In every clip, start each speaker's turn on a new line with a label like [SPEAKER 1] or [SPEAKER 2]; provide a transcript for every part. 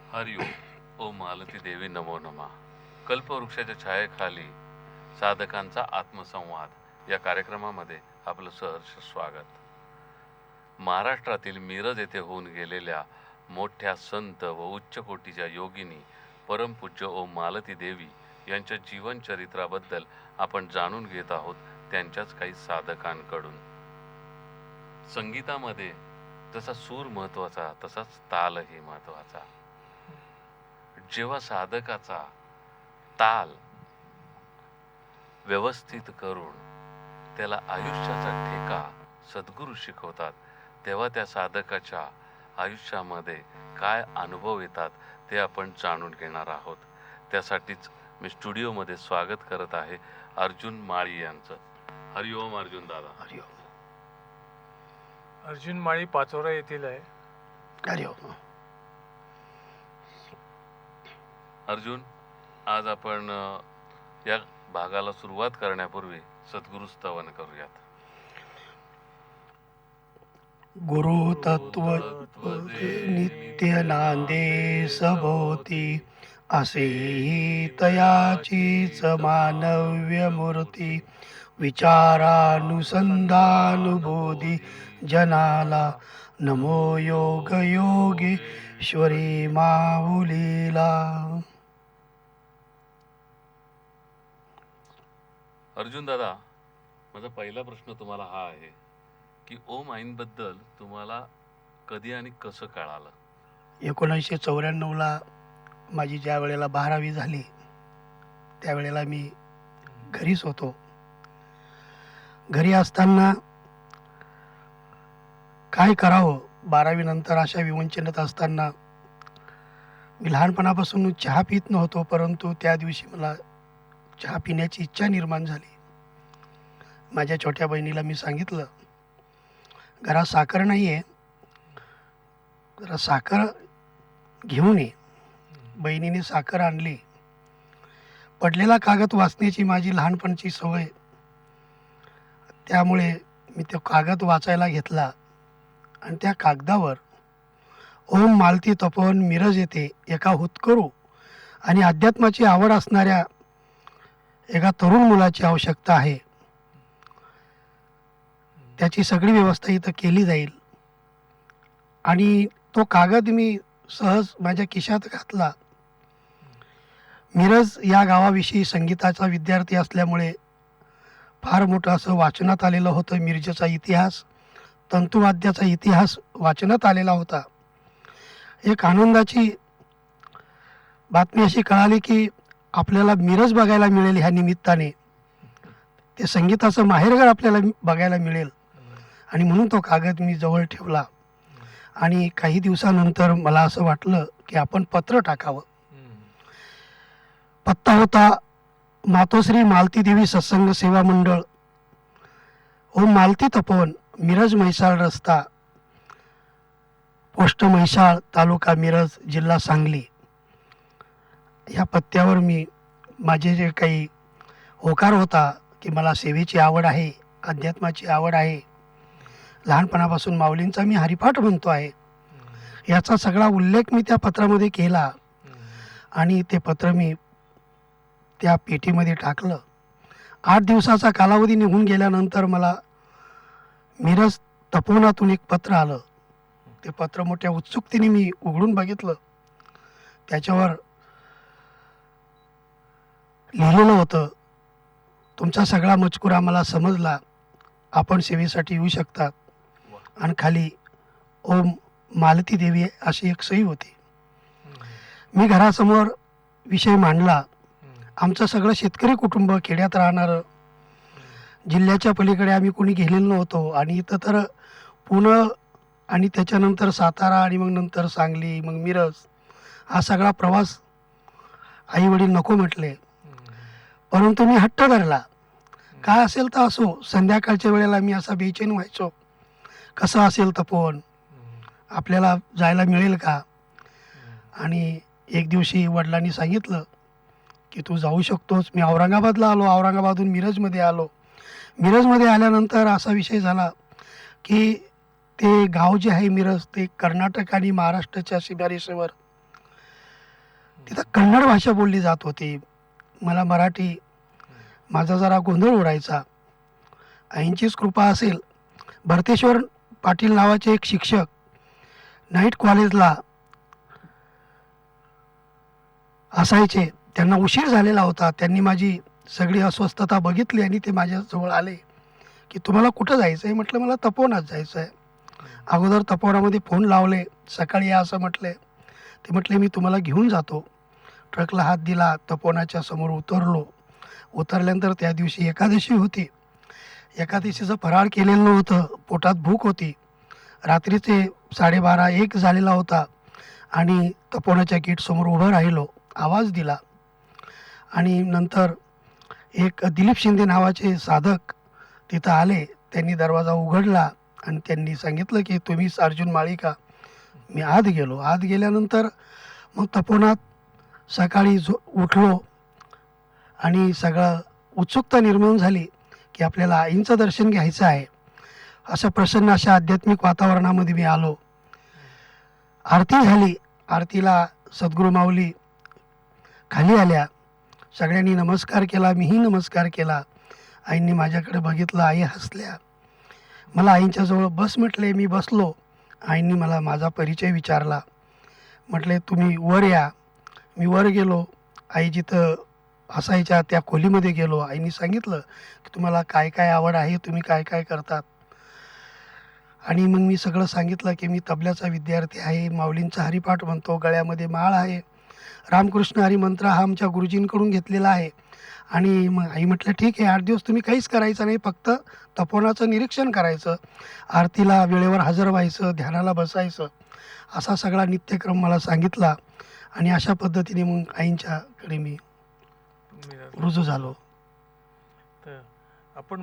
[SPEAKER 1] हरिओ ओ मालती देवी नमो नमः. कल्पवृक्षाच्या छायेखाली साधकांचा आत्मसंवाद या कार्यक्रमामध्ये आपलं सहर्ष स्वागत. महाराष्ट्रातील मिरज येथे होऊन गेलेल्या मोठ्या संत व उच्च कोटीच्या योगिनी परमपूज्य ओम मालती देवी यांच्या जीवनचरित्राबद्दल आपण जाणून घेत आहोत त्यांच्याच काही साधकांकडून. संगीतामध्ये जसा सूर महत्वाचा तसाच तालही महत्वाचा. जेव्हा साधकाचा ताल व्यवस्थित करून त्याला आयुष्याचा ठेका सद्गुरू शिकवतात, तेव्हा त्या साधकाच्या आयुष्यामध्ये काय अनुभव येतात ते आपण जाणून घेणार आहोत. त्यासाठीच मी स्टुडिओमध्ये स्वागत करत आहे अर्जुन माळी यांचं. हरिओम अर्जुन दादा.
[SPEAKER 2] हरिओम.
[SPEAKER 3] अर्जुन माळी पाचोरा येथील आहे.
[SPEAKER 2] हरिओम.
[SPEAKER 1] अर्जुन, आज आपण या भागाला सुरुवात करण्यापूर्वी सद्गुरु स्तवन करूयात.
[SPEAKER 2] गुरु तत्व नित्य नांदे सभोवती, असेही तयाचीच मानव्य मूर्ती. विचारानुसंधानुभोधी जनाला, नमो योग योगेश्वरी माऊलीला.
[SPEAKER 1] अर्जुन दादा, माझा पहिला प्रश्न तुम्हाला हा आहे की ओम आईंबद्दल तुम्हाला कधी आणि कसं कळालं?
[SPEAKER 2] 1994ला माझी ज्या वेळेला 12वी झाली त्यावेळेला मी घरीच होतो. घरी असताना काय करावं, 12वी नंतर अशा विवंचनेत असताना मी लहानपणापासून चहा पित नव्हतो, परंतु त्या दिवशी मला चहा पिण्याची इच्छा निर्माण झाली. माझ्या छोट्या बहिणीला मी सांगितलं, घरात साखर नाही आहे, जरा साखर घेऊन ये. बहिणीने साखर आणली. पडलेला कागद वाचण्याची माझी लहानपणची सवय, त्यामुळे मी तो कागद वाचायला घेतला आणि त्या कागदावर ओम मालती तपोवन मिरज येथे एका हुतकरू आणि अध्यात्माची आवड असणाऱ्या एका तरुण मुलाची आवश्यकता आहे, त्याची सगळी व्यवस्था इथं केली जाईल. आणि तो कागद मी सहज माझ्या खिशात घातला. मिरज या गावाविषयी संगीताचा विद्यार्थी असल्यामुळे फार मोठं असं वाचनात आलेलं होतं. मिरजेचा इतिहास, तंतुवाद्याचा इतिहास वाचनात आलेला होता. एक आनंदाची बातमी अशी कळाली की आपल्याला मिरज बघायला मिळेल, ह्या निमित्ताने ते संगीताचं माहेरघर आपल्याला बघायला मिळेल. आणि म्हणून तो कागद मी जवळ ठेवला. आणि काही दिवसानंतर मला असं वाटलं की आपण पत्र टाकावं. पत्ता होता मातोश्री मालती देवी सत्संग सेवा मंडळ, ओम मालती तपोवन, मिरज म्हैसाळ रस्ता, पोस्ट म्हैसाळ, तालुका मिरज, जिल्हा सांगली. ह्या पत्त्यावर मी माझे जे काही होकार होता की मला सेवेची आवड आहे, अध्यात्माची आवड आहे, लहानपणापासून माऊलींचा मी हरिपाठ म्हणतो आहे, याचा सगळा उल्लेख मी त्या पत्रामध्ये केला आणि ते पत्र मी त्या पेटीमध्ये टाकलं. 8 दिवसाचा कालावधी निघून गेल्यानंतर मला मिरज तपोवनातून एक पत्र आलं. ते पत्र मोठ्या उत्सुकतेने मी उघडून बघितलं. त्याच्यावर लिहिलेलं होतं, तुमचा सगळा मजकूर आम्हाला समजला, आपण सेवेसाठी येऊ शकतात. आणि खाली ओम मालती देवी अशी एक सही होती. मी घरासमोर विषय मांडला. आमचं सगळं शेतकरी कुटुंब, खेड्यात राहणारं, जिल्ह्याच्या पलीकडे आम्ही कोणी गेलेलो नव्हतो आणि इथं तर पुणे आणि त्याच्यानंतर सातारा आणि मग नंतर सांगली, मग मिरज, हा सगळा प्रवास आईवडील नको म्हटले. परंतु मी हट्ट धरला. काय असेल तर असो. संध्याकाळच्या वेळेला मी असा बेचैन व्हायचो, कसं असेल तपोवन, आपल्याला जायला मिळेल का. आणि एक दिवशी वडिलांनी सांगितलं की तू जाऊ शकतोस. मी औरंगाबादला आलो, औरंगाबादहून मिरजमध्ये आलो. मिरजमध्ये आल्यानंतर असा विषय झाला की ते गाव जे आहे मिरज, ते कर्नाटक आणि महाराष्ट्राच्या सीमारेषेवर, तिथं कन्नड भाषा बोलली जात होती. मला मराठी, माझा जरा गोंधळ उडायचा. आईंचीच कृपा असेल, भरतेश्वर पाटील नावाचे एक शिक्षक नाईट कॉलेजला असायचे. त्यांना उशीर झालेला होता. त्यांनी माझी सगळी अस्वस्थता बघितली आणि ते माझ्याजवळ आले की तुम्हाला कुठं जायचं आहे. म्हटलं मला तपोवनात जायचं आहे. अगोदर तपोवनामध्ये फोन लावले, सकाळी या असं म्हटले. ते म्हटले मी तुम्हाला घेऊन जातो. ट्रकला हात दिला, तपोवनाच्या समोर उतरलो. उतरल्यानंतर त्या दिवशी एकादशी होती. एकादशीचं फराळ केलेलं नव्हतं, पोटात भूक होती. रात्रीचे 12:30-1 झालेला होता आणि तपोवनाच्या गेटसमोर उभं राहिलो. आवाज दिला आणि नंतर एक दिलीप शिंदे नावाचे साधक तिथं आले. त्यांनी दरवाजा उघडला आणि त्यांनी सांगितलं की तुम्हीच अर्जुन माळी का. मी आत गेलो. आत गेल्यानंतर मग तपोवनात सकाळी उठलो आणि सगळं उत्सुकता निर्माण झाली की आपल्याला आईंचं दर्शन घ्यायचं आहे. असं प्रसन्न अशा आध्यात्मिक वातावरणामध्ये मी आलो. आरती झाली. आरतीला सद्गुरू माऊली खाली आल्या. सगळ्यांनी नमस्कार केला, मीही नमस्कार केला. आईंनी माझ्याकडे बघितलं, आई हसल्या. मला आईंच्या जवळ बस म्हटले. मी बसलो. आईंनी मला माझा परिचय विचारला. म्हटले तुम्ही वर या. मी वर गेलो. आई जिथं असायच्या त्या खोलीमध्ये गेलो. आईंनी सांगितलं की तुम्हाला काय काय आवड आहे, तुम्ही काय काय करतात. आणि मग मी सगळं सांगितलं की मी तबल्याचा विद्यार्थी आहे, माऊलींचा हरिपाठ म्हणतो, गळ्यामध्ये माळ आहे, रामकृष्ण हरी मंत्र हा आमच्या गुरुजींकडून घेतलेला आहे. आणि मग आई म्हटलं ठीक आहे, 8 दिवस तुम्ही काहीच करायचं नाही, फक्त तपोवनाचं निरीक्षण करायचं, आरतीला वेळेवर हजर व्हायचं, ध्यानाला बसायचं, असा सगळा नित्यक्रम मला सांगितला. आणि अशा पद्धतीने मग आईंच्याकडे मी रुजू झालो.
[SPEAKER 3] तर आपण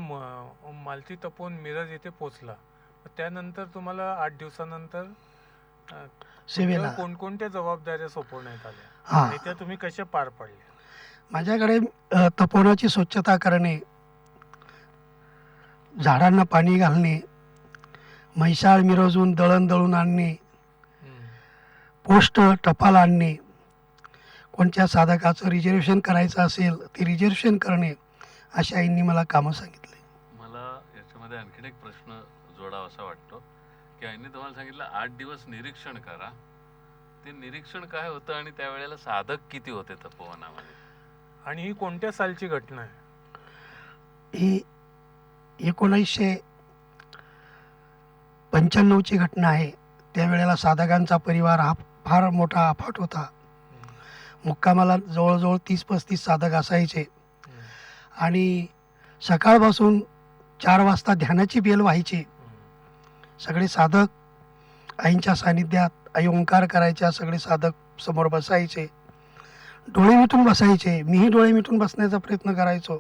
[SPEAKER 3] मालती तपोवन मिरज येथे पोचला. त्यानंतर तुम्हाला 8 दिवसानंतर
[SPEAKER 2] सेवेला
[SPEAKER 3] कोणकोणत्या जबाबदाऱ्या सोपवण्यात आल्या
[SPEAKER 2] हां,
[SPEAKER 3] आणि त्या तुम्ही कशा पार पाडल्या?
[SPEAKER 2] माझ्याकडे तपोवनाची स्वच्छता करणे, झाडांना पाणी घालणे, म्हैसाळ मिरजून दळण दळून आणणे, पोस्ट टपाल आणणे, कोणत्या साधकाचं रिझर्वेशन करायचं असेल ते रिझर्वेशन करणे, अशा आईंनी मला कामं सांगितले.
[SPEAKER 1] मला याच्यामध्ये आणखीन एक प्रश्न जोडावासा वाटतो की आईने तुम्हाला सांगितलं 8 दिवस निरीक्षण करा. ते निरीक्षण काय होतं आणि त्यावेळेला साधक किती होते तपोवनामध्ये?
[SPEAKER 3] आणि ही कोणत्या सालची घटना आहे?
[SPEAKER 2] ही 1995ची घटना आहे. त्यावेळेला साधकांचा परिवार हा फार मोठा अफाट होता. मुक्कामाला जवळजवळ 30-35 साधक असायचे आणि सकाळपासून 4 वाजता ध्यानाची बेल व्हायची. सगळे साधक आईंच्या सानिध्यात आई ओंकार करायच्या, सगळे साधक समोर बसायचे, डोळे मिटून बसायचे. मीही डोळे मिटून बसण्याचा प्रयत्न करायचो.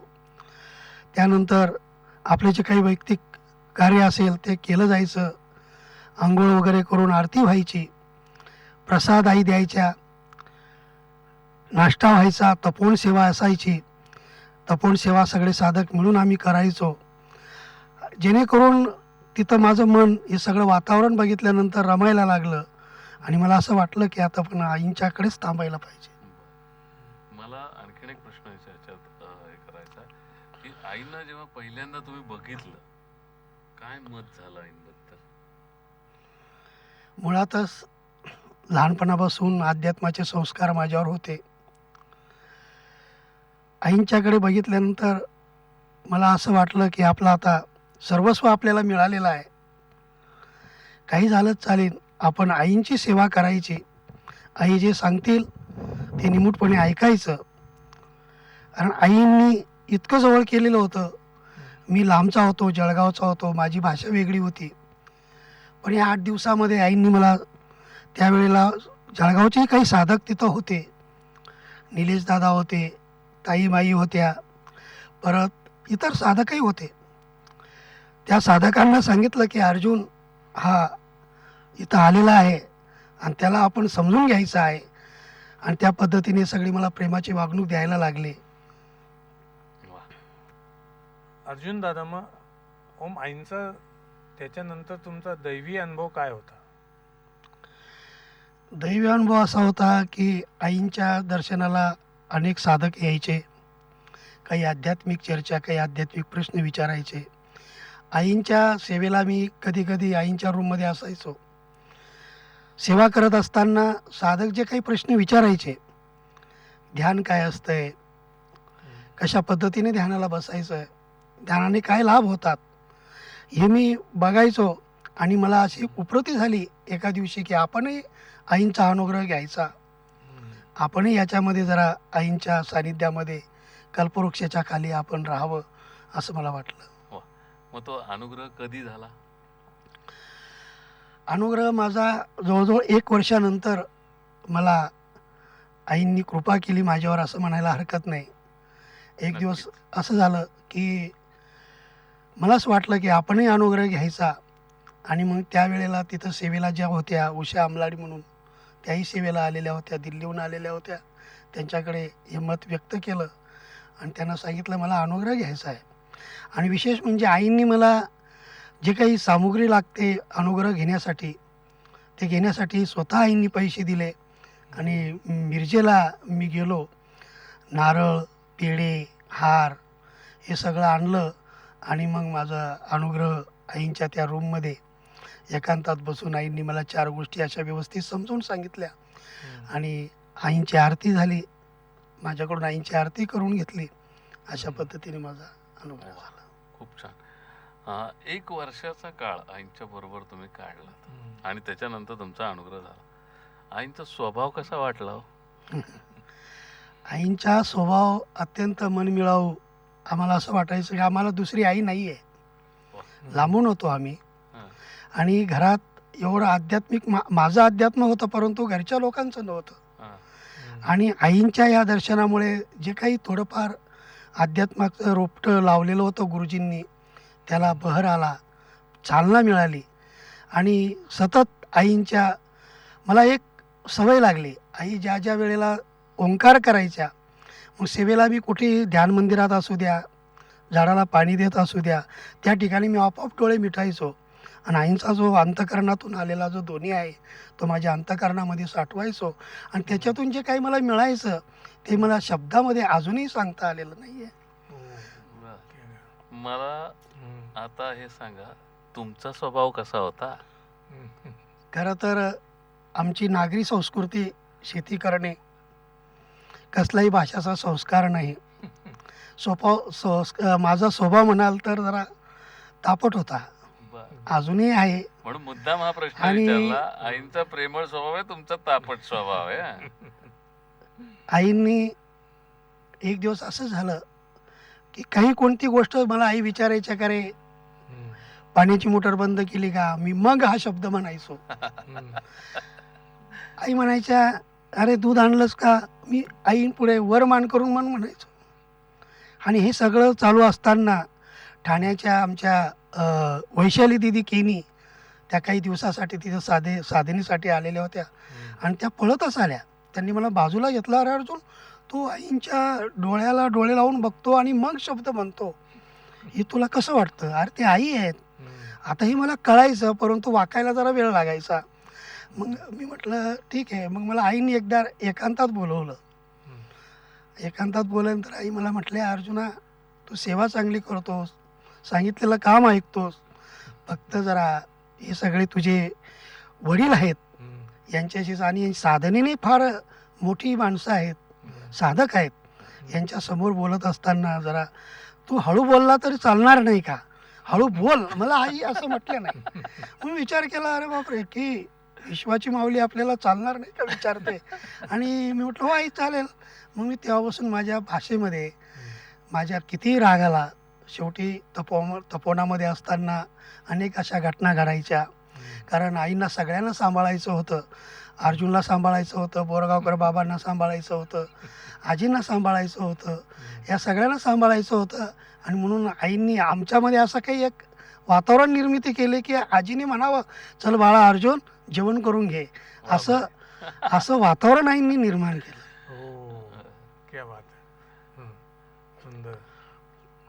[SPEAKER 2] त्यानंतर आपले जे काही वैयक्तिक कार्य असेल ते केलं जायचं. आंघोळ वगैरे करून आरती व्हायची, प्रसाद आई द्यायच्या. नाश्ता व्हायचा, तपोवन सेवा असायची. तपोवन सेवा सगळे साधक मिळून आम्ही करायचो, जेणेकरून तिथं माझं मन हे सगळं वातावरण बघितल्यानंतर रमायला लागलं आणि मला असं वाटलं की आता पण आईंच्याकडेच थांबायला पाहिजे.
[SPEAKER 1] मला आणखीन एक प्रश्न याच्यात हे करायचा आहे की आईंना जेव्हा पहिल्यांदा तुम्ही बघितलं, काय मत झालं आईंबद्दल?
[SPEAKER 2] मुळातच लहानपणापासून अध्यात्माचे संस्कार माझ्यावर होते. आईंच्याकडे बघितल्यानंतर मला असं वाटलं की आपलं आता सर्वस्व आपल्याला मिळालेलं आहे. काही झालंच चालेल, आपण आईंची सेवा करायची. आई जे सांगतील ते निमूटपणे ऐकायचं. कारण आईंनी इतकं जवळ केलेलं होतं. मी लांबचा होतो, जळगावचा होतो, माझी भाषा वेगळी होती. पण या 8 दिवसामध्ये आईंनी मला, त्यावेळेला जळगावचेही काही साधक तिथं होते, निलेश दादा होते, ताईमाई होत्या, परत इतर साधकही होते. त्या साधकांना सांगितलं की अर्जुन हा इथं आलेला आहे आणि त्याला आपण समजून घ्यायचं आहे. आणि त्या पद्धतीने सगळी मला प्रेमाची वागणूक द्यायला लागले.
[SPEAKER 1] वा.
[SPEAKER 3] अर्जुन दादा, मग ओम आईंचा त्याच्यानंतर तुमचा दैवी अनुभव काय होता?
[SPEAKER 2] दैवी अनुभव असा होता की आईंच्या दर्शनाला अनेक साधक यायचे. काही आध्यात्मिक चर्चा, काही आध्यात्मिक प्रश्न विचारायचे. आईंच्या सेवेला मी कधी कधी आईंच्या रूममध्ये असायचो. सेवा करत असताना साधक जे काही प्रश्न विचारायचे, ध्यान काय असतंय, कशा पद्धतीने ध्यानाला बसायचं आहे, ध्यानाने काय लाभ होतात, हे मी बघायचो. आणि मला अशी उपरती झाली एका दिवशी की आपणही आईंचा अनुग्रह घ्यायचा, आपणही याच्यामध्ये जरा आईंच्या सानिध्यामध्ये कल्पवृक्षाच्या खाली आपण राहावं, असं मला वाटलं.
[SPEAKER 1] मग तो अनुग्रह कधी झाला?
[SPEAKER 2] अनुग्रह माझा जवळजवळ 1 वर्षानंतर मला आईंनी कृपा केली माझ्यावर, असं म्हणायला हरकत नाही. एक दिवस असं झालं की मलाच वाटलं की आपणही अनुग्रह घ्यायचा. आणि मग त्यावेळेला तिथं सेवेला ज्या होत्या, उषा अमलाडी म्हणून, त्याही सेवेला आलेल्या होत्या, दिल्लीहून आलेल्या होत्या. त्यांच्याकडे हे मत व्यक्त केलं आणि त्यांना सांगितलं मला अनुग्रह घ्यायचा आहे. आणि विशेष म्हणजे आईंनी मला जे काही सामुग्री लागते अनुग्रह घेण्यासाठी, ते घेण्यासाठी स्वतः आईंनी पैसे दिले. आणि मिरजेला मी गेलो, नारळ, पेढे, हार हे सगळं आणलं. आणि मग माझा अनुग्रह आईंच्या त्या रूममध्ये एकांतात बसून आईंनी मला 4 गोष्टी अशा व्यवस्थित समजून सांगितल्या. आणि आईंची आरती झाली, माझ्याकडून आईंची आरती करून घेतली. अशा पद्धतीने माझा अनुभव झाला.
[SPEAKER 1] खूप छान. 1 वर्षाचा काळ आईंच्या बरोबर तुम्ही काढला आणि त्याच्यानंतर तुमचा अनुग्रह झाला. आईंचा स्वभाव कसा वाटला हो?
[SPEAKER 2] आईंचा स्वभाव अत्यंत मनमिळाऊ. आम्हाला असं वाटायचं की आम्हाला दुसरी आई नाही आहे. लांबून होतो आम्ही
[SPEAKER 1] हां.
[SPEAKER 2] आणि घरात एवढं आध्यात्मिक माझं अध्यात्म होतं, परंतु घरच्या लोकांचं नव्हतं.
[SPEAKER 1] हां.
[SPEAKER 2] आणि आईंच्या या दर्शनामुळे जे काही थोडंफार अध्यात्माचं रोपटं लावलेलं होतं गुरुजींनी, त्याला बहर आला, चालना मिळाली. आणि सतत आईंच्या मला एक सवय लागली. आई ज्या ज्या वेळेला ओंकार करायच्या, मग सेवेला मी कुठेही ध्यान मंदिरात असू द्या, झाडाला पाणी देत असू द्या, त्या ठिकाणी मी आपोआप डोळे मिटायचो. आणि आईंचा जो अंतःकरणातून आलेला जो ध्वनी आहे तो माझ्या अंतःकरणामध्ये साठवायचो. आणि त्याच्यातून जे काही मला मिळायचं ते मला शब्दामध्ये अजूनही सांगता आलेलं नाही आहे.
[SPEAKER 1] बरं. मला आता हे सांगा, तुमचा स्वभाव कसा होता?
[SPEAKER 2] खरं तर आमची नागरी संस्कृती शेती करणे, कसलाही भाषाचा संस्कार नाही. माझा स्वभाव म्हणाल तर जरा तापट होता,
[SPEAKER 1] बरं.
[SPEAKER 2] अजूनही आहे.
[SPEAKER 1] म्हणून मुद्दाम हा प्रश्न
[SPEAKER 2] आणि-
[SPEAKER 1] विचारला. आईंचा प्रेमळ स्वभाव आहे, तुमचा तापट स्वभाव आहे. हां.
[SPEAKER 2] आईंनी एक दिवस असं झालं की काही कोणती गोष्ट मला आई विचारायच्या, का रे पाण्याची मोटर बंद केली का, मी मग हा शब्द म्हणायचो. आई म्हणायच्या अरे दूध आणलंस का, मी आईंपुढे वर मान करून म्हणायचो. आणि हे सगळं चालू असताना ठाण्याच्या आमच्या वैशाली दिदी केनी, त्या काही दिवसासाठी तिथं साधनेसाठी आलेल्या होत्या. आणि त्या पळतच आल्या त्यांनी मला बाजूला घेतलं. अरे अर्जुन, तू आईंच्या डोळ्याला डोळे लावून बघतो आणि मग शब्द म्हणतो, हे तुला कसं वाटतं? अरे ते आई आहेत. आताही मला कळायचं, परंतु वाकायला जरा वेळ लागायचा. मग मी म्हटलं ठीक आहे. मग मला आईने एकदा एकांतात बोलवलं. एकांतात बोलल्यानंतर आई मला म्हटले, अर्जुना, तू सेवा चांगली करतोस, सांगितलेलं काम ऐकतोस, फक्त जरा हे सगळे तुझे वडील आहेत यांच्याशीच, आणि साधनेने फार मोठी माणसं आहेत, साधक आहेत, यांच्यासमोर बोलत असताना जरा तू हळू बोलला तरी चालणार नाही का? हळू बोल. मला आई असं म्हटलं नाही. मग विचार केला, अरे बापरे, की विश्वाची माऊली आपल्याला चालणार नाही का विचारते. आणि मी म्हटलं हो आई चालेल. मग मी तेव्हापासून माझ्या भाषेमध्ये माझ्या कितीही राग आला, शेवटी तपोवनामध्ये असताना अनेक अशा घटना घडायच्या. कारण आईंना सगळ्यांना सांभाळायचं होतं. अर्जुनला सांभाळायचं होतं, बोरगावकर बाबांना सांभाळायचं होतं, आजींना सांभाळायचं होतं, या सगळ्यांना सांभाळायचं होतं. आणि म्हणून आईंनी आमच्यामध्ये असं काही एक वातावरण निर्मिती केली की आजीने म्हणावं, चल बाळा अर्जुन, जेवण करून घे, असं असं वातावरण आईंनी निर्माण केलं.
[SPEAKER 3] क्या बात आहे. सुंदर.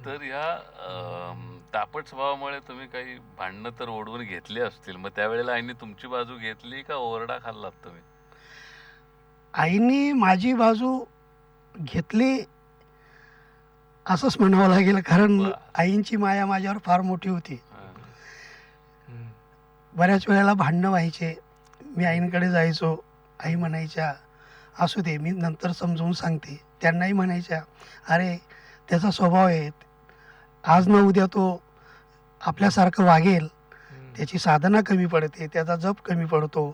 [SPEAKER 1] तर ह्या तापट स्वभावामुळे तुम्ही काही भांडणं तर ओढवून घेतली असतील, मग त्यावेळेला आईने तुमची बाजू घेतली का ओरडा खाल्लात तुम्ही?
[SPEAKER 2] आईंनी माझी बाजू घेतली असंच म्हणावं लागेल, कारण
[SPEAKER 1] वा.
[SPEAKER 2] आईंची माया माझ्यावर फार मोठी होती.
[SPEAKER 1] हा.
[SPEAKER 2] बऱ्याच वेळेला भांडणं व्हायचे. मी आईंकडे जायचो, आई म्हणायच्या असू दे, मी नंतर समजावून सांगते. त्यांनाही म्हणायच्या, अरे त्याचा स्वभाव आहे, आज न उद्या तो आपल्यासारखं वागेल, त्याची साधना कमी पडते, त्याचा जप कमी पडतो.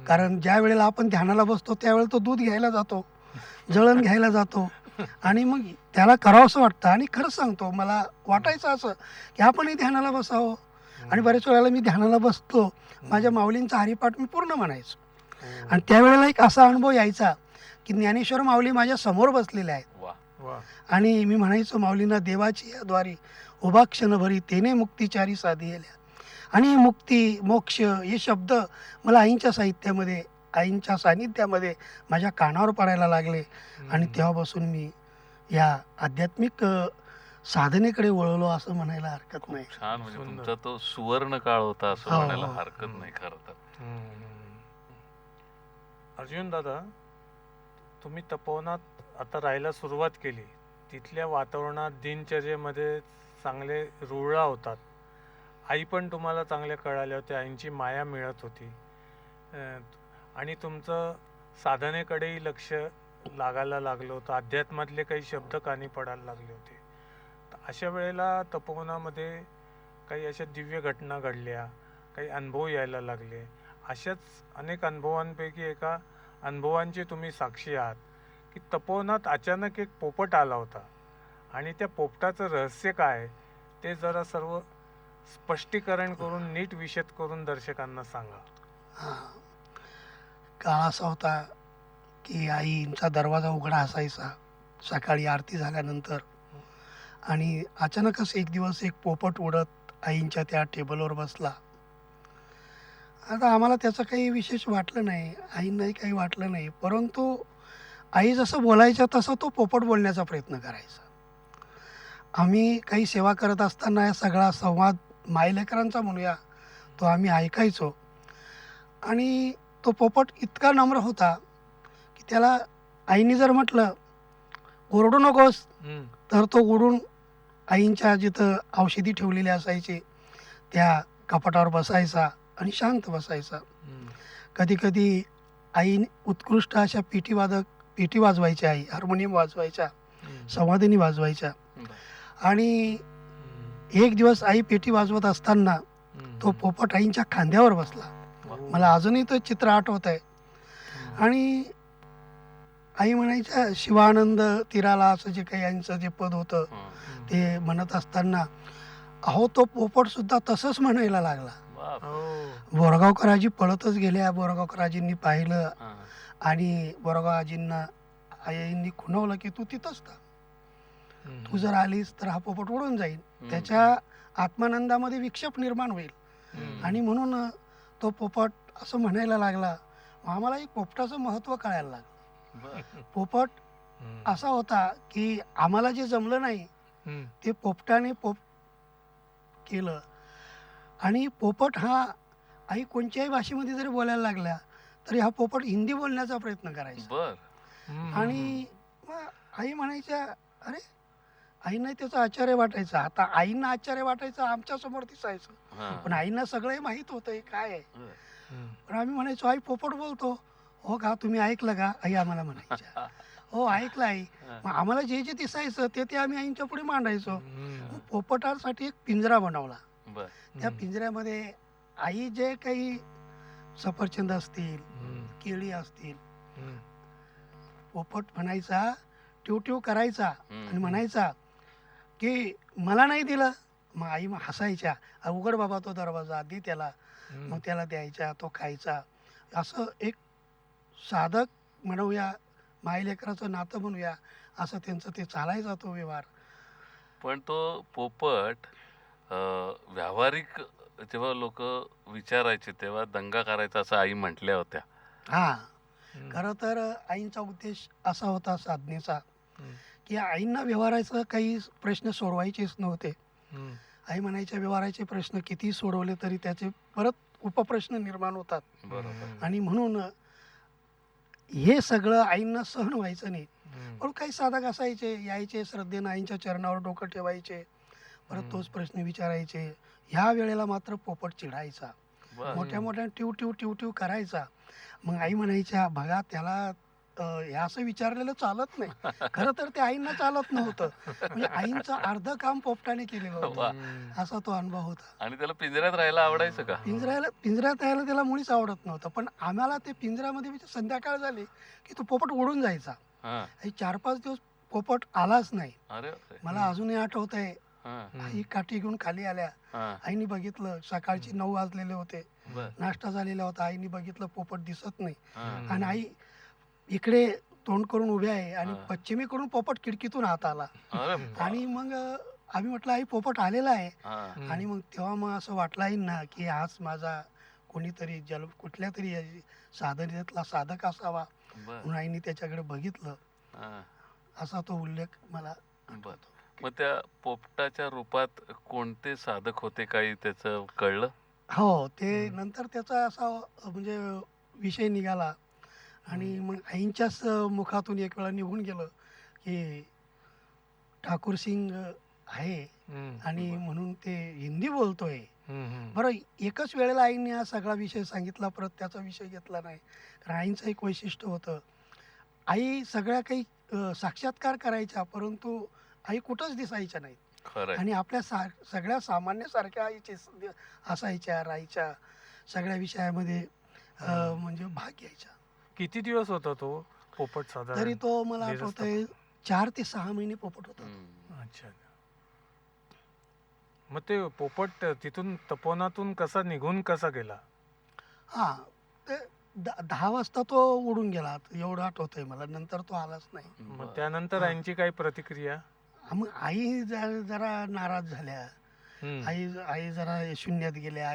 [SPEAKER 2] कारण ज्या वेळेला आपण ध्यानाला बसतो त्यावेळेला तो दूध घ्यायला जातो, जळण घ्यायला जातो, आणि मग त्याला करावंसं वाटतं. आणि खरंच सांगतो, मला वाटायचं असं की आपणही ध्यानाला बसावं. आणि बऱ्याच वेळेला मी ध्यानाला बसतो, माझ्या माऊलींचा हरिपाठ मी पूर्ण म्हणायचो. आणि त्यावेळेला एक असा अनुभव यायचा की ज्ञानेश्वर माऊली माझ्या समोर बसलेले आहेत,
[SPEAKER 1] वा.
[SPEAKER 3] वा.
[SPEAKER 2] आणि मी म्हणायचो माऊलींना, देवाची या द्वारी उभा क्षणभरी तेने मुक्तिचारी साधियल्या. आणि मुक्ती, मोक्ष हे शब्द मला आईंच्या साहित्यामध्ये, आईंच्या सानिध्यामध्ये माझ्या कानावर पडायला लागले. आणि तेव्हापासून मी या आध्यात्मिक साधनेकडे वळलो असं म्हणायला हरकत नाही.
[SPEAKER 1] छान. म्हणजे
[SPEAKER 3] सुंदर.
[SPEAKER 1] तुमचा तो सुवर्ण काळ होता असं
[SPEAKER 2] हो,
[SPEAKER 1] म्हणायला
[SPEAKER 2] हो.
[SPEAKER 1] हरकत नाही खरं तर.
[SPEAKER 3] अर्जुन दादा, तुम्ही तपोवनात आता राहायला सुरुवात केली, तिथल्या वातावरणात दिनचर्येमध्ये चांगले रुळला होतात. आई पण तुम्हाला चांगल्या कळाल्या होत्या, आईंची माया मिळत होती, आणि तुमचं साधनेकडेही लक्ष लागायला लागलं होतं, अध्यात्मातले काही शब्द कानी पडायला लागले होते. तर अशा वेळेला तपोवनामध्ये काही अशा दिव्य घटना घडल्या, काही अनुभव यायला लागले. अशाच अनेक अनुभवांपैकी एका अनुभवांची तुम्ही साक्षी आहात की तपोवनात अचानक एक पोपट आला होता, आणि त्या पोपटाचं रहस्य काय ते जरा सर्व स्पष्टीकरण करून नीट विशद करून दर्शकांना सांगा.
[SPEAKER 2] हां. काळ असा होता की आईंचा दरवाजा उघडा असायचा सकाळी आरती झाल्यानंतर, आणि अचानकच एक दिवस एक पोपट उडत आईंच्या त्या टेबलवर बसला. आता आम्हाला त्याचं काही विशेष वाटलं नाही, आईंनाही काही वाटलं नाही, परंतु आई जसं बोलायच्या तसं तो पोपट बोलण्याचा प्रयत्न करायचा. आम्ही काही सेवा करत असताना या सगळा संवाद मायलेकरांचा म्हणूया, तो आम्ही ऐकायचो. आणि तो पोपट इतका नम्र होता की त्याला आईने जर म्हटलं ओरडू नकोस, तर तो उडून आईंच्या जिथं औषधी ठेवलेली असायची त्या कपाटावर बसायचा आणि शांत बसायचा. कधी कधी आई उत्कृष्ट अशा पेटी वाजवायच्या, आई हार्मोनियम वाजवायच्या, संवादिनी वाजवायच्या. आणि एक दिवस आई पेटी वाजवत असताना तो पोपट आईंच्या खांद्यावर बसला. मला अजूनही तो चित्र आठवत आहे. आणि आई म्हणायच्या, शिवानंद तीराला, असं जे काही आईंचं जे पद होतं ते म्हणत असताना अहो तो पोपट सुद्धा तसंच म्हणायला लागला. बोरगावकराजी पळतच गेल्या. बोरगावकराजींनी पाहिलं आणि बोरगावजींना आईंनी खुणवलं की तू तिथंच था, तू जर आलीस तर हा पोपट उडून जाईल, त्याच्या आत्मानंदामध्ये विक्षेप निर्माण होईल. आणि म्हणून तो पोपट असं म्हणायला लागला. आम्हाला एक पोपटाचं महत्त्व कळायला लागलं.
[SPEAKER 1] बर.
[SPEAKER 2] पोपट
[SPEAKER 3] हम्म.
[SPEAKER 2] असा होता की आम्हाला जे जमलं नाही
[SPEAKER 3] हम्म.
[SPEAKER 2] ते पोपटाने केलं. आणि पोपट हा आई कोणत्याही भाषेमध्ये जरी बोलायला लागला तरी हा पोपट हिंदी बोलण्याचा प्रयत्न करायचा.
[SPEAKER 1] बर.
[SPEAKER 3] हम्म.
[SPEAKER 2] आणि मग आई म्हणायच्या, अरे आईंना त्याचं आश्चर्य वाटायचं. आता आईंना आश्चर्य वाटायचं आमच्या समोर दिसायचं,
[SPEAKER 1] हा.
[SPEAKER 2] पण आईंना सगळं माहीत होतं हे काय आहे.
[SPEAKER 1] बर.
[SPEAKER 3] हम्म.
[SPEAKER 2] पण आम्ही म्हणायचो आई पोपट बोलतो. हो का, तुम्ही ऐकलं का, आई आम्हाला म्हणायच्या. हो ऐकलं आई.
[SPEAKER 1] हा.
[SPEAKER 2] मग आम्हाला जे जे दिसायचं ते आम्ही आईंच्या पुढे मांडायचो.
[SPEAKER 3] हम्म.
[SPEAKER 2] मग पोपटासाठी एक पिंजरा बनवला.
[SPEAKER 1] बर.
[SPEAKER 2] त्या पिंजऱ्यामध्ये आई जे काही सफरचंद असतील,
[SPEAKER 3] हम्म.
[SPEAKER 2] केळी असतील,
[SPEAKER 3] हम्म.
[SPEAKER 2] पोपट म्हणायचा, ट्यू ट्यू करायचा
[SPEAKER 1] हम्म.
[SPEAKER 2] आणि म्हणायचा की मला नाही दिलं. मग आई मग हसायच्या, उघड बाबा तो दरवाजा, दे त्याला.
[SPEAKER 3] हम्म.
[SPEAKER 2] मग त्याला द्यायचा, तो खायचा. असं एक साधक म्हणूया, मायलेकराचं नातं म्हणूया, असं त्यांचं ते चालायचा तो व्यवहार.
[SPEAKER 1] पण तो पोपट व्यावहारिक जेव्हा लोक विचारायचे तेव्हा दंगा करायचा असं आई म्हटल्या होत्या.
[SPEAKER 2] हा,
[SPEAKER 3] हम्म.
[SPEAKER 2] खरं तर आईंचा उद्देश असा होता साधनेचा
[SPEAKER 3] हम्म.
[SPEAKER 2] की आईंना व्यवहाराचं काही प्रश्न सोडवायचेच नव्हते.
[SPEAKER 3] हम्म.
[SPEAKER 2] आई म्हणायच्या व्यवहाराचे प्रश्न किती सोडवले तरी त्याचे परत उपप्रश्न निर्माण होतात.
[SPEAKER 1] बरोबर.
[SPEAKER 2] आणि म्हणून हे सगळं आईंना सहन व्हायचं नाही.
[SPEAKER 3] हम्म.
[SPEAKER 2] पण काही साधक असायचे, यायचे श्रद्धेनं आईंच्या चरणावर डोकं ठेवायचे, परत
[SPEAKER 3] हम्म.
[SPEAKER 2] तोच प्रश्न विचारायचे. ह्या वेळेला मात्र पोपट चिडायचा,
[SPEAKER 1] बर.
[SPEAKER 2] मोठ्या मोठ्या ट्यू ट्यू ट्यू ट्यू करायचा. मग आई म्हणायच्या, बघा त्याला हे असं विचारलेलं चालत नाही. खरं तर ते आईंना चालत नव्हतं. म्हणजे आईंचं अर्ध काम पोपटाने केलेलं होतं.
[SPEAKER 1] वा.
[SPEAKER 3] हम्म.
[SPEAKER 2] असा तो अनुभव होता.
[SPEAKER 1] आणि त्याला पिंजऱ्यात राहायला आवडायचं का?
[SPEAKER 2] पिंजऱ्यात यायला त्याला मुळीच आवडत नव्हतं. पण आम्हाला ते पिंजऱ्यामध्ये म्हणजे संध्याकाळ झाली की तो पोपट उडून जायचा.
[SPEAKER 1] हा.
[SPEAKER 2] आणि 4-5 दिवस पोपट आलाच नाही.
[SPEAKER 1] अरे बापरे.
[SPEAKER 2] मला अजूनही आठवतंय,
[SPEAKER 1] हा.
[SPEAKER 2] आई काठी घेऊन खाली आल्या.
[SPEAKER 1] हा.
[SPEAKER 2] आईनी बघितलं, सकाळची 9 वाजलेले होते,
[SPEAKER 1] बर.
[SPEAKER 2] नाश्ता झालेला होता. आईनी बघितलं पोपट दिसत नाही.
[SPEAKER 1] हा.
[SPEAKER 2] आणि आई इकडे तोंड करून उभे आहे आणि
[SPEAKER 1] हा.
[SPEAKER 2] पश्चिमेकडून पोपट खिडकीतून आत आला.
[SPEAKER 1] अरे बा-
[SPEAKER 2] आणि मग आम्ही म्हटलं आई पोपट आलेला आहे.
[SPEAKER 1] हा.
[SPEAKER 2] आणि मग तेव्हा मग असं वाटलं आईंना की हाच माझा कोणीतरी कुठल्या तरी साधनेतला साधक असावा.
[SPEAKER 1] बर.
[SPEAKER 2] म्हणून आईने त्याच्याकडे बघितलं.
[SPEAKER 1] हा.
[SPEAKER 2] असा तो उल्लेख मला
[SPEAKER 1] बर. मग त्या पोपटाच्या रूपात कोणते साधक होते काही त्याचं कळलं?
[SPEAKER 2] हो, ते नंतर त्याचा असा म्हणजे विषय निघाला. आणि मग आईंच्याच मुखातून एक वेळा निघून गेलं की ठाकूर सिंग आहे
[SPEAKER 3] हम्म.
[SPEAKER 2] आणि म्हणून ते हिंदी बोलतोय.
[SPEAKER 3] हम्म.
[SPEAKER 2] बरं, एकच वेळेला आईंनी हा सगळा विषय सांगितला, परत त्याचा विषय घेतला नाही. कारण आईंचं एक वैशिष्ट्य होतं, आई सगळ्या काही साक्षात्कार करायच्या, परंतु आई कुठंच दिसायच्या नाहीत.
[SPEAKER 1] खरंय.
[SPEAKER 2] आणि आपल्या सगळ्या सामान्यसारख्या आईचे असायच्या, राहायच्या, सगळ्या विषयामध्ये म्हणजे भाग घ्यायच्या.
[SPEAKER 3] किती दिवस होता तो पोपट साधारण?
[SPEAKER 2] तरी तो मला
[SPEAKER 3] दिवस
[SPEAKER 2] आठवतंय 4 ते 6 महिने पोपट होता.
[SPEAKER 1] हम्म.
[SPEAKER 3] अच्छा. मग ते पोपट तिथून तपोवनातून कसा निघून कसा गेला?
[SPEAKER 2] हा, ते 10 वाजता तो उडून गेला, एवढं आठवतंय मला. नंतर तो आलाच नाही.
[SPEAKER 3] मग
[SPEAKER 1] बर.
[SPEAKER 3] त्यानंतर आईंची काही प्रतिक्रिया?
[SPEAKER 2] मग आई जरा नाराज झाल्या.
[SPEAKER 3] हम्म.
[SPEAKER 2] आई जरा शून्यात गेल्या.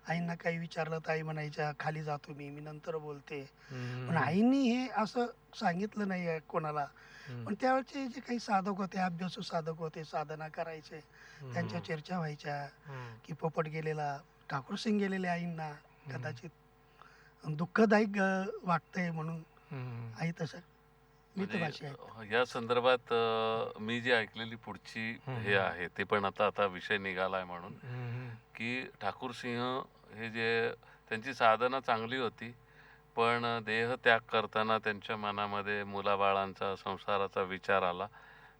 [SPEAKER 2] आईंना काही विचारलं तर आई म्हणायच्या, खाली जातो मी नंतर बोलते.
[SPEAKER 3] हम्म.
[SPEAKER 2] पण आईंनी हे असं सांगितलं नाही आहे कोणाला.
[SPEAKER 3] हम्म.
[SPEAKER 2] पण त्यावेळचे जे काही साधक होते, अभ्यासू साधक होते, साधना करायचे,
[SPEAKER 3] हम्म.
[SPEAKER 2] त्यांच्या चर्चा व्हायच्या
[SPEAKER 3] हम्म.
[SPEAKER 2] की पोपट गेलेला, ठाकूर सिंग गेलेले. आईंना कदाचित दुःखदायक वाटतंय म्हणून
[SPEAKER 3] हम्म.
[SPEAKER 2] आई तसं मितभाषी आहे.
[SPEAKER 1] म्हणजे या संदर्भात मी जी ऐकलेली पुढची हे आहे ते पण आता विषय निघालाय म्हणून
[SPEAKER 3] हम्म.
[SPEAKER 1] की ठाकूर सिंह हे जे त्यांची साधना चांगली होती, पण देह त्याग करताना त्यांच्या मनामध्ये मुलाबाळांचा संसाराचा विचार आला,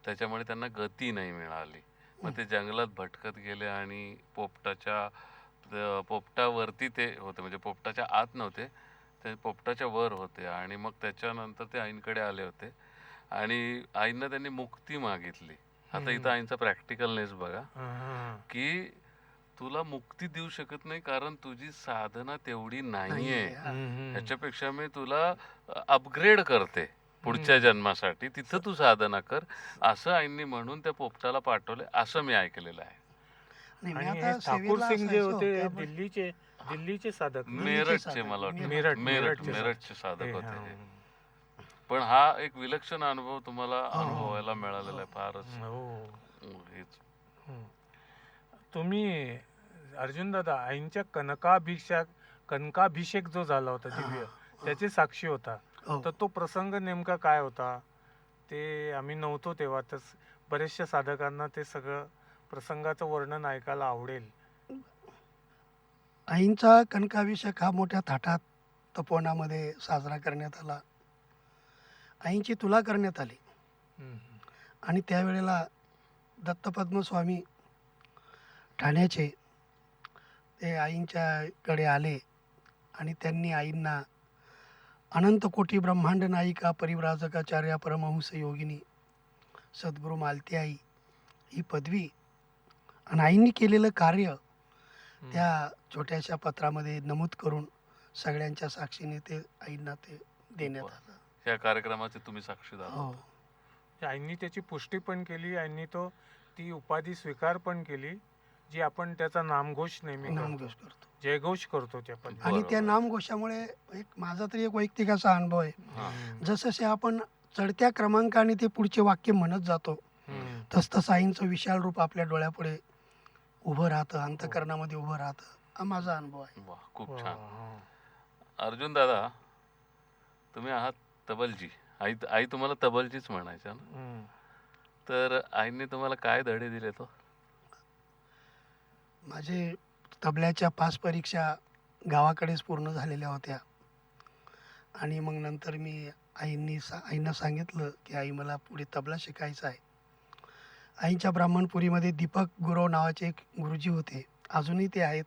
[SPEAKER 1] त्याच्यामुळे त्यांना गती नाही मिळाली. मग ते जंगलात भटकत गेले आणि पोपटावरती ते होते, म्हणजे पोपटाच्या आत नव्हते, ते पोपटाच्या वर होते. आणि मग त्याच्यानंतर ते आईंकडे आले होते आणि आईंना त्यांनी मुक्ती मागितली. आता इथं आईंचा प्रॅक्टिकलनेस बघा
[SPEAKER 3] हा.
[SPEAKER 1] की तुला मुक्ती देऊ शकत नाही कारण तुझी साधना तेवढी नाहीये,
[SPEAKER 2] हा.
[SPEAKER 3] हम्म.
[SPEAKER 1] ह्याच्यापेक्षा मी तुला अपग्रेड करते पुढच्या जन्मासाठी, तिथं तू साधना कर, असं आईंनी म्हणून त्या पोपटाला पाठवले, असं मी ऐकलेलं आहे.
[SPEAKER 2] नाही, मी
[SPEAKER 3] आणि हे
[SPEAKER 2] आता
[SPEAKER 3] ठाकूर
[SPEAKER 2] सेवेला
[SPEAKER 3] सिंग जे
[SPEAKER 2] असायचो
[SPEAKER 3] होते
[SPEAKER 2] त्यामुळे
[SPEAKER 3] दिल्लीचे साधक ना?
[SPEAKER 1] मेरठचे,
[SPEAKER 2] साधक,
[SPEAKER 1] मला वाटतं
[SPEAKER 2] मेरठ.
[SPEAKER 3] मेरठचे
[SPEAKER 1] मेरठचे साधक
[SPEAKER 3] हे,
[SPEAKER 1] होते
[SPEAKER 3] हा.
[SPEAKER 1] हे. पण हा एक विलक्षण अनुभव तुम्हाला
[SPEAKER 2] हो.
[SPEAKER 1] अनुभवायला मिळालेला आहे फारच.
[SPEAKER 3] हो.
[SPEAKER 1] हेच
[SPEAKER 3] हं. तुम्ही अर्जुन दादा आईंच्या कनकाभिषेक जो झाला होता दिव्य, त्याची साक्षी होता.
[SPEAKER 2] हो.
[SPEAKER 3] तर तो प्रसंग नेमका काय होता ते आम्ही नव्हतो तेव्हा, तर बरेचशा साधकांना ते सगळं प्रसंगाचं वर्णन ऐकायला आवडेल.
[SPEAKER 2] आईंचा कनकाभिषेक हा मोठ्या थाटात तपोवनामध्ये साजरा करण्यात आला. आईंची तुला करण्यात आली
[SPEAKER 3] हं.
[SPEAKER 2] आणि त्यावेळेला दत्तपद्म स्वामी ठाण्याचे ते आईंच्याकडे आले आणि त्यांनी आईंना अनंत कोटी ब्रह्मांड नायिका परिव्राजकाचार्या परमहंस योगिनी सद्गुरू मालती आई ही पदवी आणि आईंनी केलेलं कार्य त्या छोट्याशा पत्रामध्ये नमूद करून सगळ्यांच्या साक्षीने ते आईंना ते देण्यात आलं.
[SPEAKER 1] या कार्यक्रमाचे तुम्ही साक्षीदार
[SPEAKER 2] हो.
[SPEAKER 1] आहात.
[SPEAKER 3] आईंनी त्याची पुष्टी पण केली, आईंनी ती उपाधी स्वीकार पण केली, जी आपण त्याचा नामघोष नेहमी करतो,
[SPEAKER 2] नामघोष करतो
[SPEAKER 3] जयघोष करतो त्या पण.
[SPEAKER 2] आणि त्या
[SPEAKER 1] बरोबर.
[SPEAKER 2] नामघोषामुळे एक माझा तरी एक वैयक्तिक असा अनुभव आहे.
[SPEAKER 1] हा.
[SPEAKER 2] जसं आपण चढत्या क्रमांकाने ते पुढचे वाक्य म्हणत जातो
[SPEAKER 3] हं.
[SPEAKER 2] तसतसं आईंचं विशाल रूप आपल्या डोळ्यापुढे उभं राहतं, अंतःकरणामध्ये उभं राहतं. हा माझा अनुभव आहे.
[SPEAKER 1] वा, खूप
[SPEAKER 3] वा,
[SPEAKER 1] छान.
[SPEAKER 3] हा.
[SPEAKER 1] अर्जुन दादा, तुम्ही आहात तबलजी. आई तुम्हाला तबलजीच म्हणायच्या ना.
[SPEAKER 3] हं.
[SPEAKER 1] तर आईने तुम्हाला काय धडे दिले तो?
[SPEAKER 2] माझे तबल्याच्या 5 परीक्षा गावाकडेच पूर्ण झालेल्या होत्या आणि मग नंतर मी आईंना सांगितलं की आई मला पुढे तबला शिकायचा आहे. आईच्या ब्राह्मणपुरीमध्ये दीपक गुरव नावाचे एक गुरुजी होते, अजूनही ते आहेत.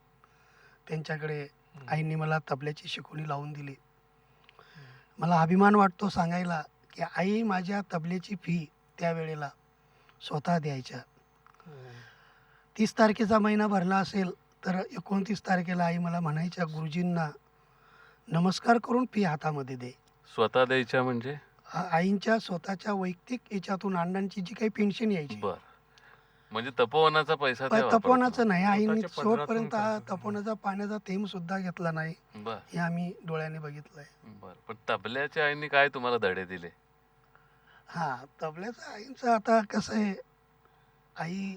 [SPEAKER 2] त्यांच्याकडे आईंनी मला तबल्याची शिकवणी लावून दिली. मला अभिमान वाटतो सांगायला की आई माझ्या तबल्याची फी त्यावेळेला स्वतः द्यायच्या. 30 तारखेचा महिना भरला असेल तर 29 तारखेला आई मला म्हणायच्या गुरुजींना नमस्कार करून फी हातामध्ये दे.
[SPEAKER 1] स्वतः द्यायच्या म्हणजे?
[SPEAKER 2] आईंच्या स्वतःच्या वैयक्तिक याच्यातून अण्णांची जी काही पेन्शन यायची,
[SPEAKER 1] बर, म्हणजे तपोवनाचा पैसा त्या वापरत
[SPEAKER 2] तपोवनाचं नाही, आईने
[SPEAKER 3] स्वतःच्या पदरातून
[SPEAKER 2] शेवटपर्यंत
[SPEAKER 3] खर्च केला.
[SPEAKER 2] तपोवनाचा पाण्याचा थेंब सुद्धा घेतला नाही.
[SPEAKER 1] नव्हतं. बर
[SPEAKER 2] हे आम्ही डोळ्याने बघितलंय.
[SPEAKER 1] बर, पण तबल्याच्या आईने काय तुम्हाला धडे दिले?
[SPEAKER 2] हा, तबल्याचं आईंचं आता कसं आहे, आई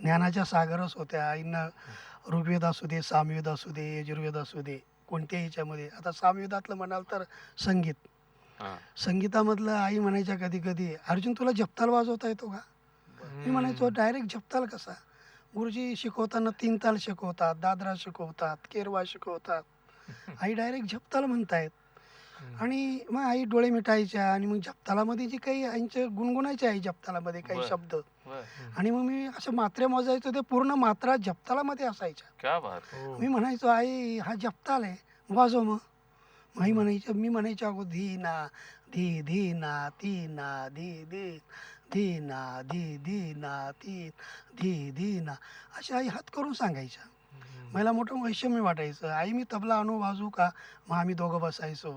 [SPEAKER 2] ज्ञानाच्या सागरच होत्या. आईंना ऋग्वेद असू दे, सामवेद असू दे, यजुर्वेद असू दे, कोणत्याही ह्याच्यामध्ये आता सामवेदातलं म्हणाल तर संगीत,
[SPEAKER 1] हा.
[SPEAKER 2] संगीतामधलं आई म्हणायच्या कधी कधी, अर्जुन तुला जपताल वाजवता येतो का? मी म्हणायचो डायरेक्ट जपताल कसा? गुरुजी शिकवताना 3 ताल शिकवतात, दादरा शिकवतात, केरवा शिकवतात, आई डायरेक्ट जपताल म्हणतायत. आणि मग आई डोळे मिटायच्या आणि मग जपतालामध्ये जी काही आईंचं गुणगुणायच्या आई जपतालामध्ये काही
[SPEAKER 1] बरं.
[SPEAKER 2] शब्द,
[SPEAKER 1] बर,
[SPEAKER 2] आणि मग मी असं मात्रे मोजायचो, ते पूर्ण मात्रा जपतालामध्ये असायच्या.
[SPEAKER 1] क्या बात आहे.
[SPEAKER 3] हो.
[SPEAKER 2] मी म्हणायचो आई हा जपताल आहे, वाजव मग. आई म्हणायचं, मी म्हणायचो अगो धी ना धी धी ना ती ना धी धी धी ना धी धी ना ती धी धी ना, अशी आई हात करून सांगायच्या. मला मोठं वैषम्य वाटायचं. आई मी तबला आणू वाजू का? मग आम्ही दोघं बसायचो.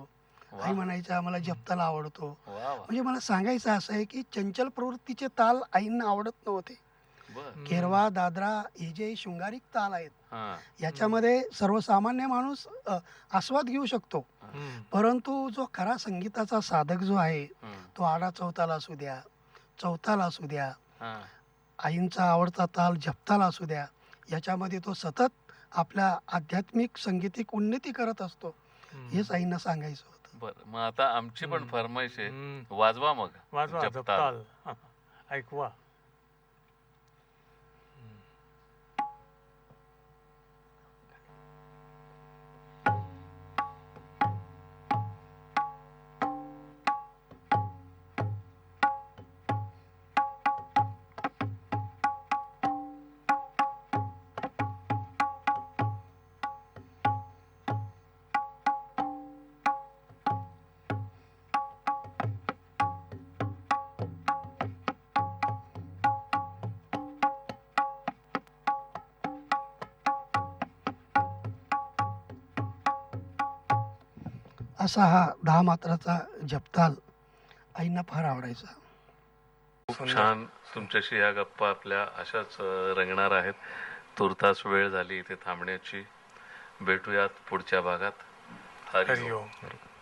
[SPEAKER 1] वा.
[SPEAKER 2] आई म्हणायच्या मला जपताला आवडतो.
[SPEAKER 1] वा वा.
[SPEAKER 2] म्हणजे मला सांगायचं असं आहे की चंचल प्रवृत्तीचे ताल आईंना आवडत नव्हते.
[SPEAKER 1] बर.
[SPEAKER 2] केरवा, दादरा हे जे शृंगारिक ताल आहेत
[SPEAKER 1] हा.
[SPEAKER 2] याच्यामध्ये सर्वसामान्य माणूस आस्वाद घेऊ शकतो,
[SPEAKER 3] हं.
[SPEAKER 2] परंतु जो खरा संगीताचा साधक जो आहे
[SPEAKER 1] हम्म.
[SPEAKER 2] तो आडा चौताला असू द्या, चौताला असू द्या,
[SPEAKER 1] हा.
[SPEAKER 2] आईंचा आवडता ताल जपताला असू द्या, याच्यामध्ये तो सतत आपल्या आध्यात्मिक संगीतिक उन्नती करत असतो. हेच आईंना सांगायचं होतं.
[SPEAKER 1] बर, मग आता आमची पण
[SPEAKER 3] हम्म.
[SPEAKER 1] फरमाईश आहे,
[SPEAKER 3] हं.
[SPEAKER 1] वाजवा मग
[SPEAKER 3] वाजवा
[SPEAKER 1] जपताल.
[SPEAKER 3] जपताल. ऐकवा.
[SPEAKER 2] असा हा 10 मात्राचा जपताल आईंना फार आवडायचा.
[SPEAKER 1] खूप
[SPEAKER 3] सुंदर.
[SPEAKER 1] छान. तुमच्याशी या गप्पा आपल्या अशाच रंगणार आहेत. तुर्तास वेळ झाली इथे थांबण्याची. भेटूयात पुढच्या भागात. हरि ओम.
[SPEAKER 3] हरिओम.